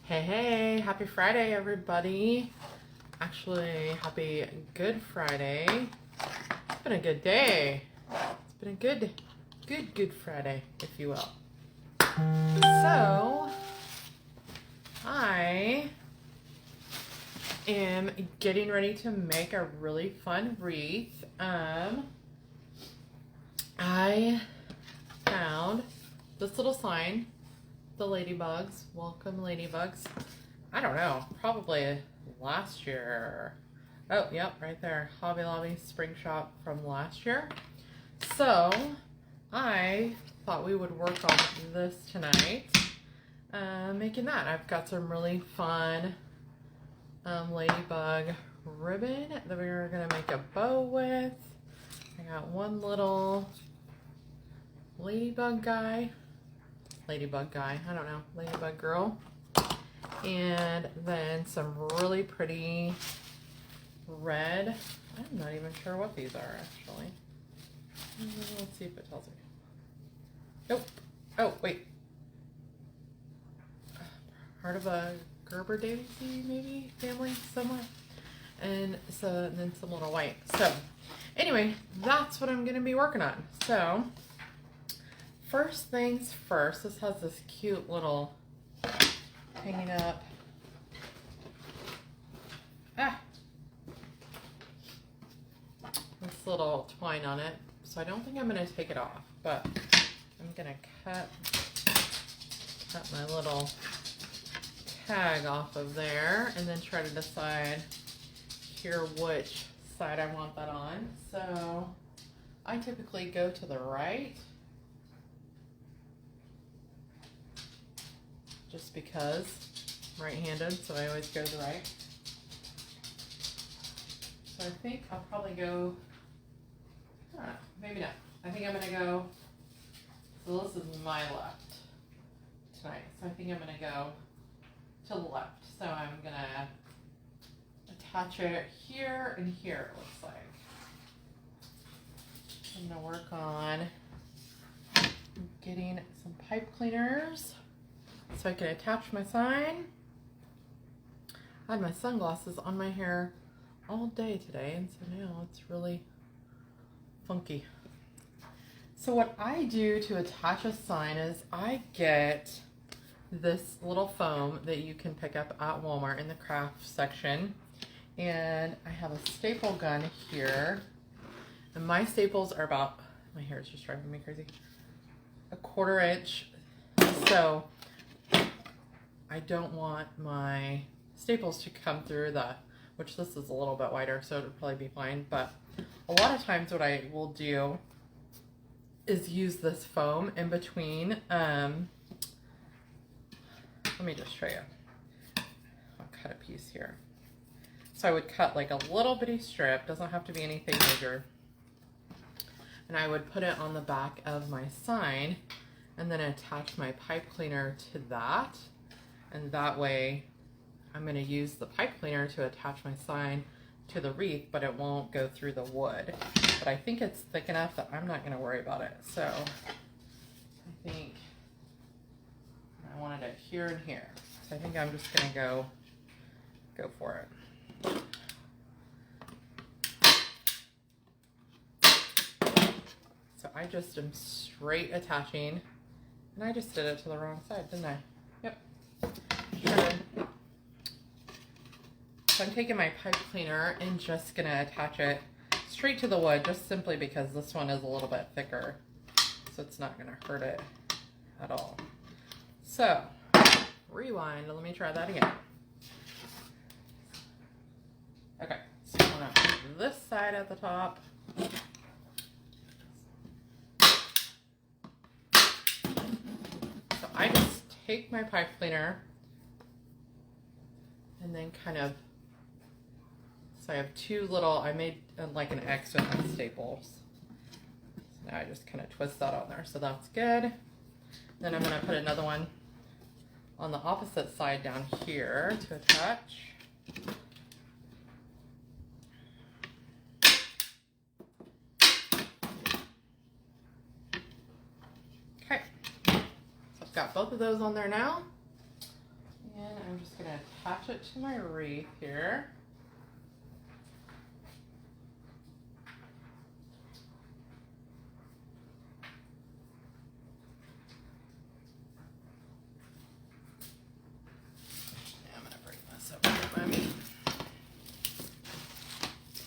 Hey, hey, happy Friday, everybody. Actually, happy Good Friday. It's been a good day. It's been a good Friday, if you will. So, I am getting ready to make a really fun wreath. I found this little sign, the ladybugs, welcome ladybugs. I don't know, probably last year. Oh, yep, right there, Hobby Lobby Spring Shop from last year. So I thought we would work on this tonight, making that. I've got some really fun ladybug ribbon that we're gonna make a bow with. I got one little ladybug guy, I don't know, ladybug girl, and then some really pretty red. I'm not even sure what these are actually. Let's see if it tells me. Nope. Oh, wait. Part of a Gerber daisy, maybe, family somewhere. And so, and then some little white. So, anyway, that's what I'm going to be working on. So, first things first, this has this cute little hanging up. This little twine on it. So I don't think I'm going to take it off, but I'm going to cut my little tag off of there and then try to decide here which side I want that on. So I typically go to the right, just because I'm right-handed, so I always go to the right. So I think I'll probably go, I don't know, maybe not. I think I'm going to go, so this is my left tonight, so I think I'm going to go to the left. So I'm going to attach it here and here, it looks like. I'm going to work on getting some pipe cleaners so I can attach my sign. I had my sunglasses on my hair all day today, and so now it's really funky. So what I do to attach a sign is I get this little foam that you can pick up at Walmart in the craft section, and I have a staple gun here, and my staples are about, my hair is just driving me crazy, 1/4 inch. So I don't want my staples to come through which this is a little bit wider, so it'll probably be fine, but a lot of times what I will do is use this foam in between. Let me just show you. I'll cut a piece here. So I would cut like a little bitty strip, doesn't have to be anything major, and I would put it on the back of my sign and then attach my pipe cleaner to that, and that way I'm going to use the pipe cleaner to attach my sign to the wreath, but it won't go through the wood. But I think it's thick enough that I'm not going to worry about it. So I think I wanted it here and here. So I think I'm just going to go for it. So I just am straight attaching, and I just did it to the wrong side, didn't I? Yep. Sure did. So I'm taking my pipe cleaner and just going to attach it straight to the wood, just simply because this one is a little bit thicker, so it's not going to hurt it at all. So, rewind, let me try that again. Okay, so I'm going to put this side at the top. So I just take my pipe cleaner and then kind of, so I have two little, I made like an X with my staples. So now I just kind of twist that on there, so that's good. Then I'm going to put another one on the opposite side down here to attach. Okay, so I've got both of those on there now. And I'm just going to attach it to my wreath here. I'm going to bring this over here.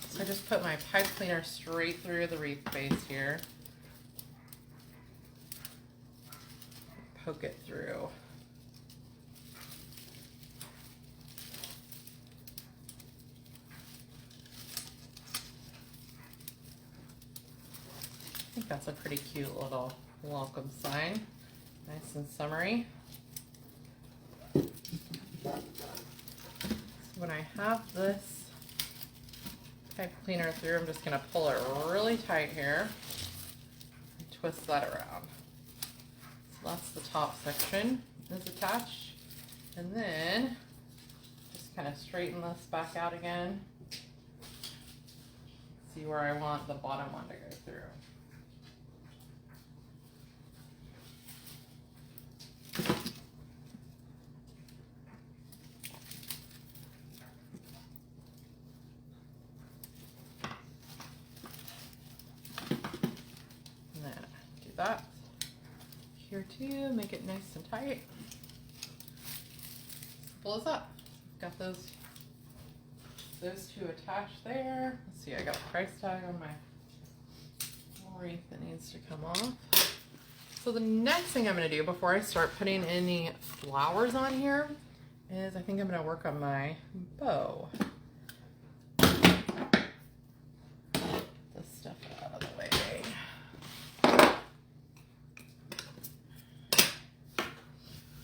So I just put my pipe cleaner straight through the wreath base here. Poke it through. I think that's a pretty cute little welcome sign. Nice and summery. So when I have this pipe cleaner through, I'm just going to pull it really tight here and twist that around. So that's the top section is attached. And then just kind of straighten this back out again. See where I want the bottom one to go through. That here too, make it nice and tight. Simple as that. Got those two attached there. Let's see, I got a price tag on my wreath that needs to come off. So the next thing I'm going to do before I start putting any flowers on here is I think I'm going to work on my bow. This stuff out of the way.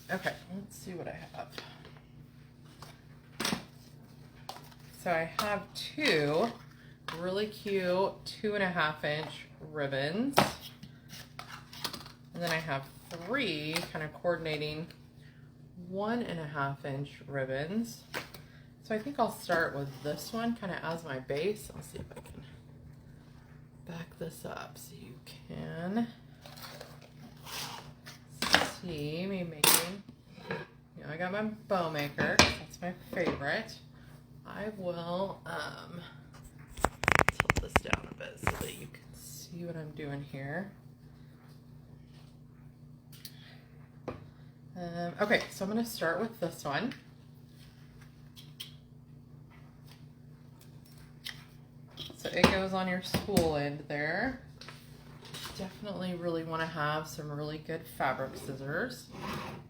Okay, let's see what I have. So I have two really cute 2.5 inch ribbons. And then I have three kind of coordinating 1.5 inch ribbons. So I think I'll start with this one kind of as my base. I'll see if I can back this up so you can see me making, you know, I got my bow maker, that's my favorite. I will tilt this down a bit so that you can see what I'm doing here. Okay, so I'm going to start with this one. So it goes on your spool end there. Definitely really want to have some really good fabric scissors.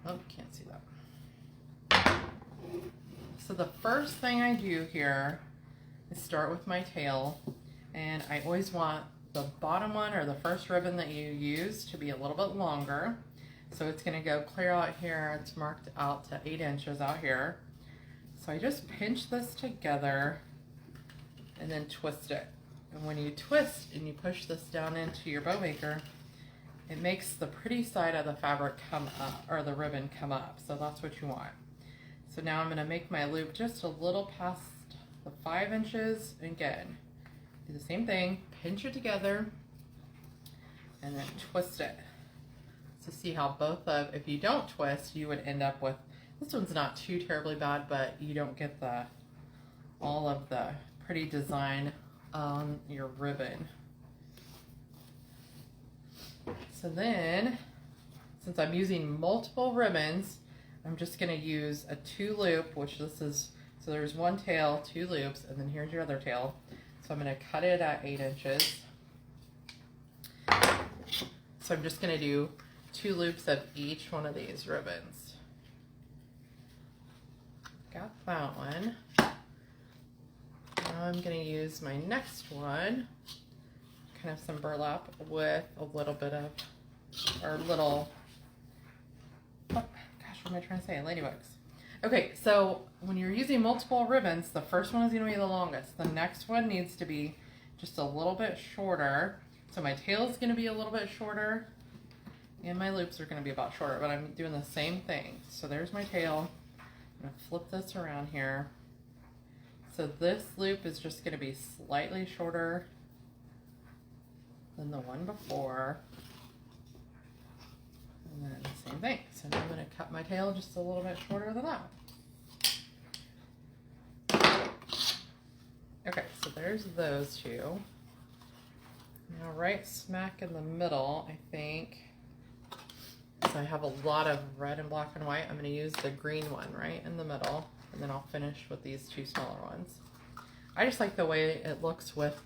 Oh, can't see that. So the first thing I do here is start with my tail, and I always want the bottom one or the first ribbon that you use to be a little bit longer. So it's going to go clear out here. It's marked out to 8 inches out here. So I just pinch this together and then twist it. And when you twist and you push this down into your bow maker, it makes the pretty side of the fabric come up, or the ribbon come up. So that's what you want. So now I'm going to make my loop just a little past the 5 inches. And again, do the same thing, pinch it together and then twist it. To see how both of, if you don't twist, you would end up with, this one's not too terribly bad, but you don't get all of the pretty design on your ribbon. So then, since I'm using multiple ribbons, I'm just going to use a 2 loop, which this is, so there's one tail, 2 loops, and then here's your other tail. So I'm going to cut it at 8 inches. So I'm just going to do 2 loops of each one of these ribbons. Got that one. Now I'm going to use my next one, kind of some burlap with a little bit of, or little, oh gosh, what am I trying to say? Ladybugs. Okay, so when you're using multiple ribbons, the first one is going to be the longest. The next one needs to be just a little bit shorter. So my tail is going to be a little bit shorter. And my loops are going to be about shorter, but I'm doing the same thing. So there's my tail. I'm going to flip this around here. So this loop is just going to be slightly shorter than the one before. And then same thing. So now I'm going to cut my tail just a little bit shorter than that. Okay, so there's those two. Now right smack in the middle, I think, so I have a lot of red and black and white. I'm going to use the green one right in the middle, and then I'll finish with these two smaller ones. I just like the way it looks with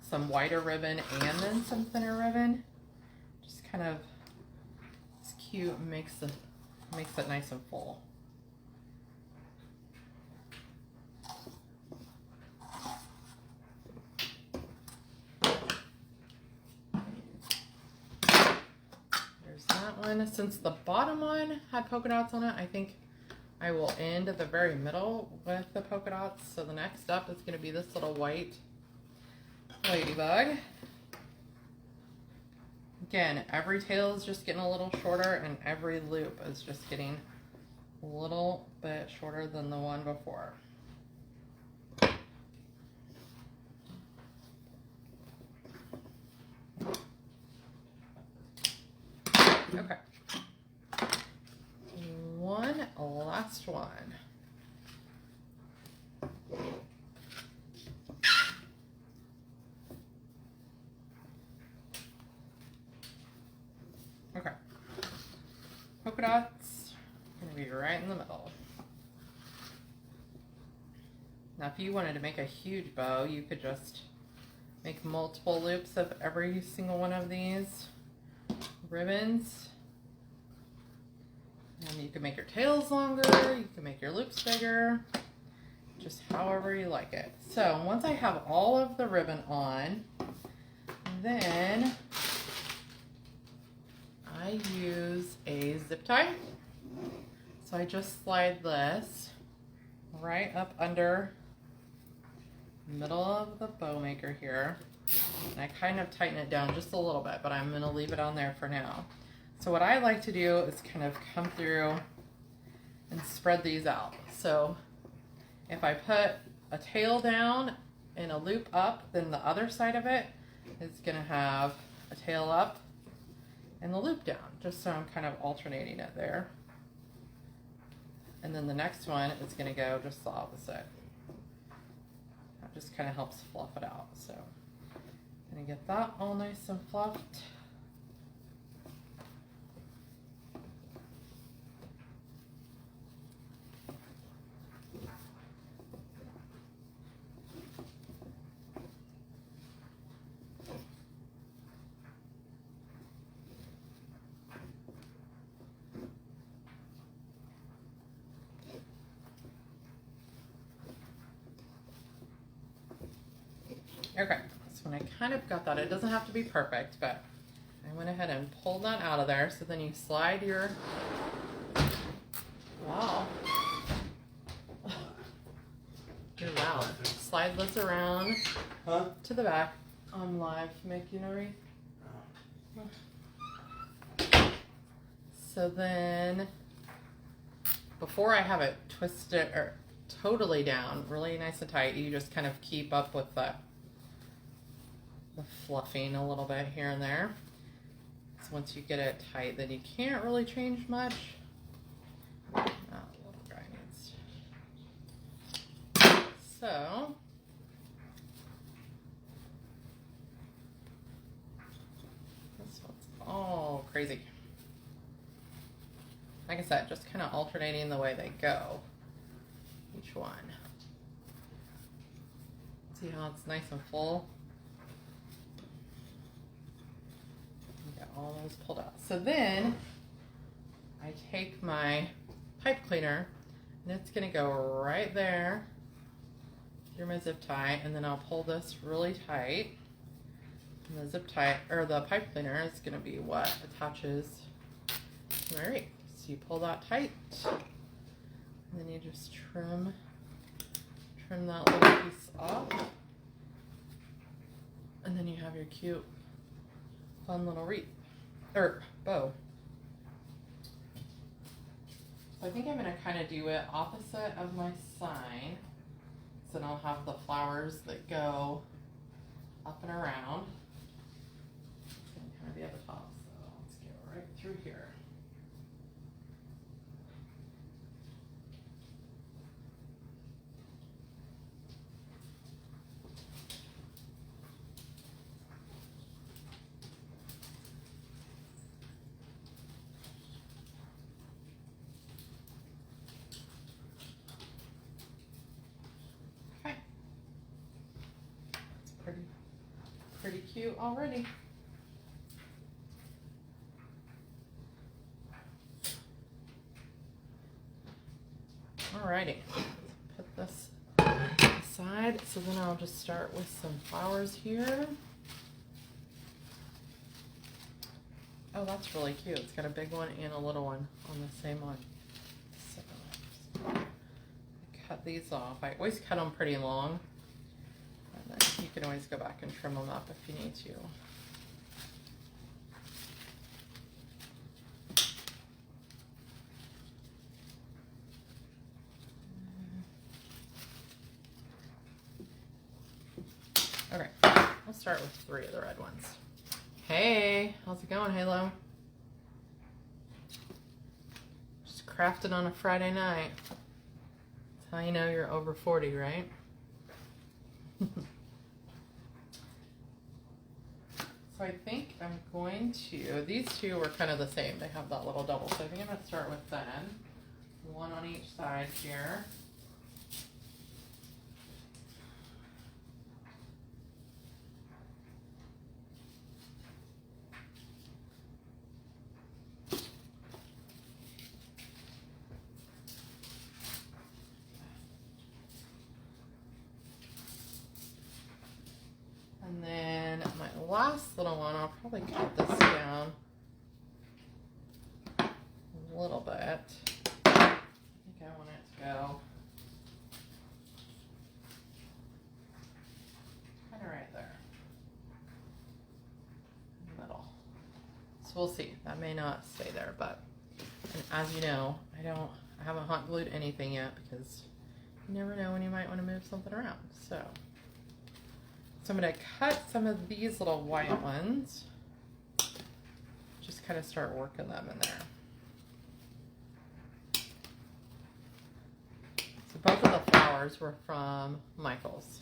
some whiter ribbon and then some thinner ribbon. Just kind of, it's cute and makes it nice and full. That one. Since the bottom one had polka dots on it, I think I will end at the very middle with the polka dots. So the next up is going to be this little white ladybug. Again, every tail is just getting a little shorter and every loop is just getting a little bit shorter than the one before. Okay, one last one. Okay, polka dots gonna be right in the middle. Now, if you wanted to make a huge bow, you could just make multiple loops of every single one of these ribbons, and you can make your tails longer, you can make your loops bigger, just however you like it. So once I have all of the ribbon on, then I use a zip tie. So I just slide this right up under the middle of the bow maker here. And I kind of tighten it down just a little bit, but I'm going to leave it on there for now. So what I like to do is kind of come through and spread these out. So if I put a tail down and a loop up, then the other side of it is going to have a tail up and the loop down, just so I'm kind of alternating it there. And then the next one is going to go just the opposite. That just kind of helps fluff it out. So gonna get that all nice and fluffed. Okay. When I kind of got that, it doesn't have to be perfect, but I went ahead and pulled that out of there. So then you slide your, wow, you're loud. Slide this around to the back. I'm live making a wreath. So then, before I have it twisted or totally down, really nice and tight, you just kind of keep up with the fluffing a little bit here and there. So once you get it tight, then you can't really change much. Oh, little guy needs. So this one's all crazy. Like I said, just kind of alternating the way they go. Each one. See how it's nice and full? All those pulled out. So then I take my pipe cleaner and it's going to go right there through my zip tie, and then I'll pull this really tight. And the zip tie or the pipe cleaner is going to be what attaches to my wreath. So you pull that tight, and then you just trim that little piece off, and then you have your cute, fun little wreath. Or bow. So I think I'm going to kind of do it opposite of my sign. So then I'll have the flowers that go up and around. be at the top, so let's go right through here. Okay. That's pretty cute already. Alrighty, put this aside. So then I'll just start with some flowers here. Oh, that's really cute. It's got a big one and a little one on the same one. So cut these off. I always cut them pretty long. And then you can always go back and trim them up if you need to. Okay, we'll start with 3 of the red ones. Hey, how's it going, Halo? Just crafting on a Friday night. That's how you know you're over 40, right? So I think I'm going to, these two were kind of the same. They have that little double. So I think I'm going to start with them. One on each side here. And then my last little one, I'll probably cut this down a little bit. I think I want it to go kind of right there, in the middle. So we'll see. That may not stay there, but and as you know, I haven't hot glued anything yet because you never know when you might want to move something around. So I'm going to cut some of these little white ones. Just kind of start working them in there. So both of the flowers were from Michael's.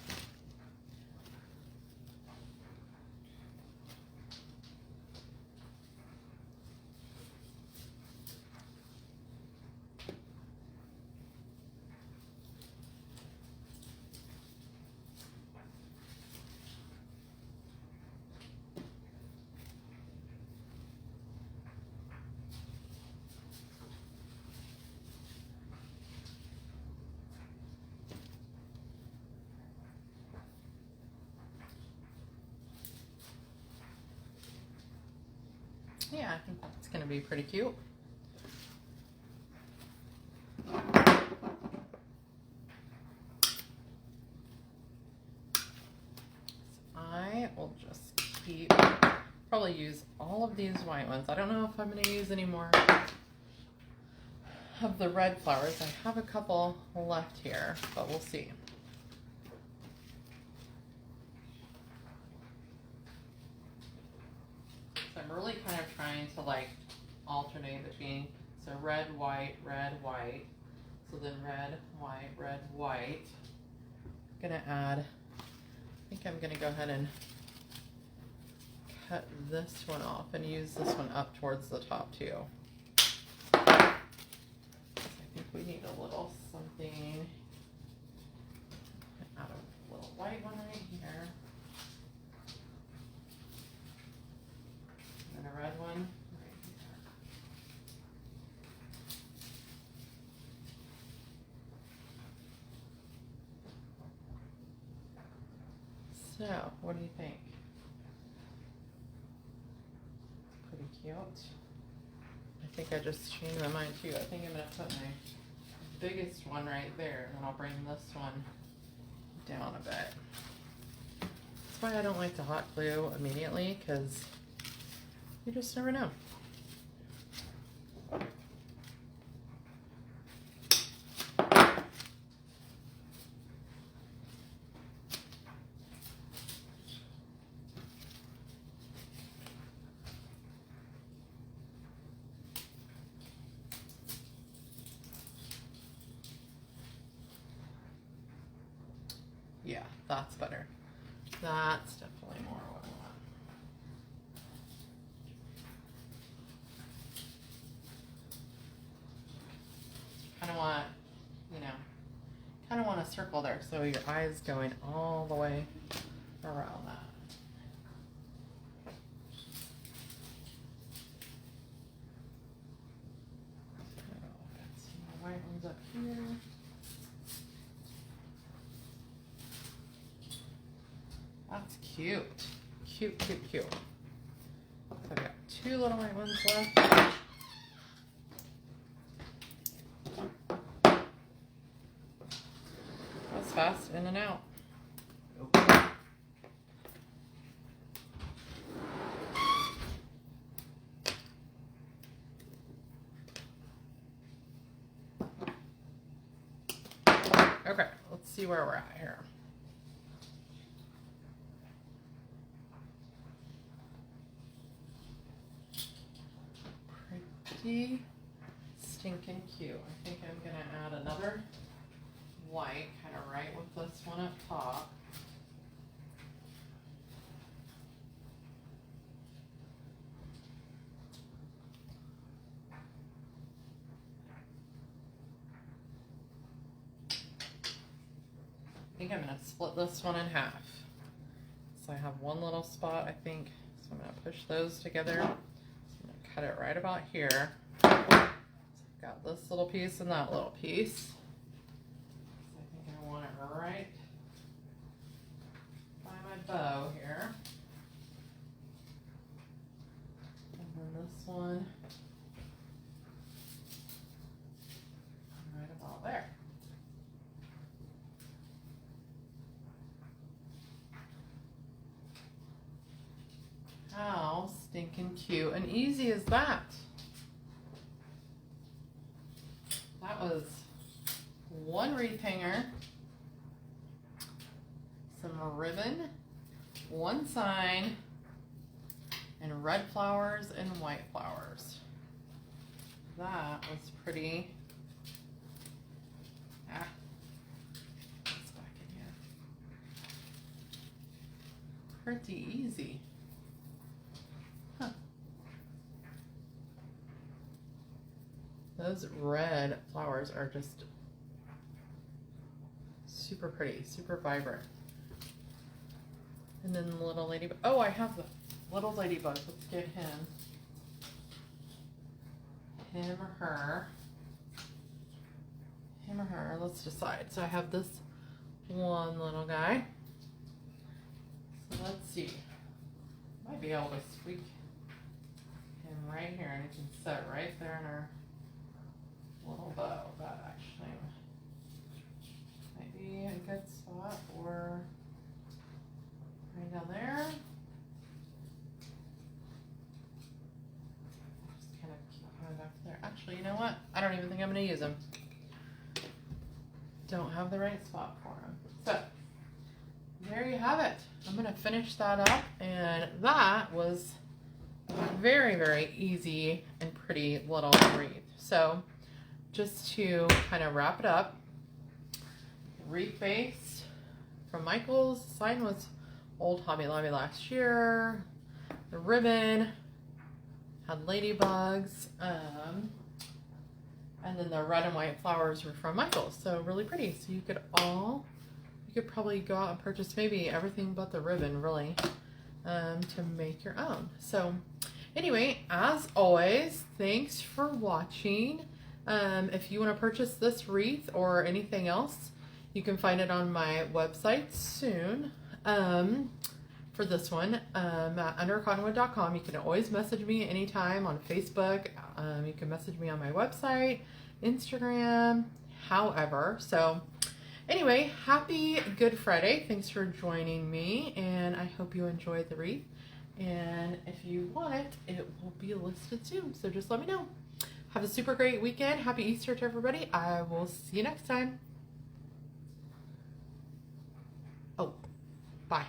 Yeah, I think that's going to be pretty cute. So I will just probably use all of these white ones. I don't know if I'm going to use any more of the red flowers. I have a couple left here, but we'll see. I'm really kind of trying to like alternate between, so red, white, so then red, white. I'm gonna add, I think I'm gonna go ahead and cut this one off and use this one up towards the top too. I think we need a little something, add a little white one right here. And a red one right here. So, what do you think? Pretty cute. I think I just changed my mind too. I think I'm going to put my biggest one right there, and then I'll bring this one down a bit. That's why I don't like to hot glue immediately, because you just never know. That's better. That's definitely more what I want. Kind of want, you know, kind of want a circle there so your eye's going all the way around that. Got some more white ones up here. That's cute. Cute, cute, cute. So I've got 2 little white ones left. That's fast, in and out. Okay, let's see where we're at here. Pretty stinking cute. I think I'm gonna add another white, kind of right with this one up top. I think I'm gonna split this one in half. So I have one little spot, I think. So I'm gonna push those together. So I'm gonna cut it right about here. So I've got this little piece and that little piece. So I think I want it right by my bow here. And then this one right about there. How stinking cute and easy is that? That was one wreath hanger, some ribbon, one sign, and red flowers and white flowers. That was pretty. It's back in here. Pretty easy. Huh. Those red flowers are just super pretty, super vibrant. And then the little ladybug. Oh, I have the little ladybug. Let's get him. Him or her. Him or her. Let's decide. So I have this one little guy. So let's see. Might be able to squeak him right here, and he can sit right there in our little bow. That actually might be a good spot, or right down there. Just kind of keep going back there. Actually, you know what? I don't even think I'm going to use him. Don't have the right spot for him. So there you have it. I'm going to finish that up, and that was very, very easy and pretty little wreath. So just to kind of wrap it up, wreath base from Michael's. Sign was old Hobby Lobby last year. The ribbon had ladybugs, and then the red and white flowers were from Michael's. So really pretty. So you could probably go out and purchase maybe everything but the ribbon, really, to make your own. So anyway, as always, thanks for watching. If you want to purchase this wreath or anything else, you can find it on my website soon. For this one, at undercottonwood.com. You can always message me anytime on Facebook. You can message me on my website, Instagram, however. So anyway, happy Good Friday. Thanks for joining me, and I hope you enjoyed the wreath. And if you want it, it will be listed soon. So just let me know. Have a super great weekend. Happy Easter to everybody. I will see you next time. Oh, bye.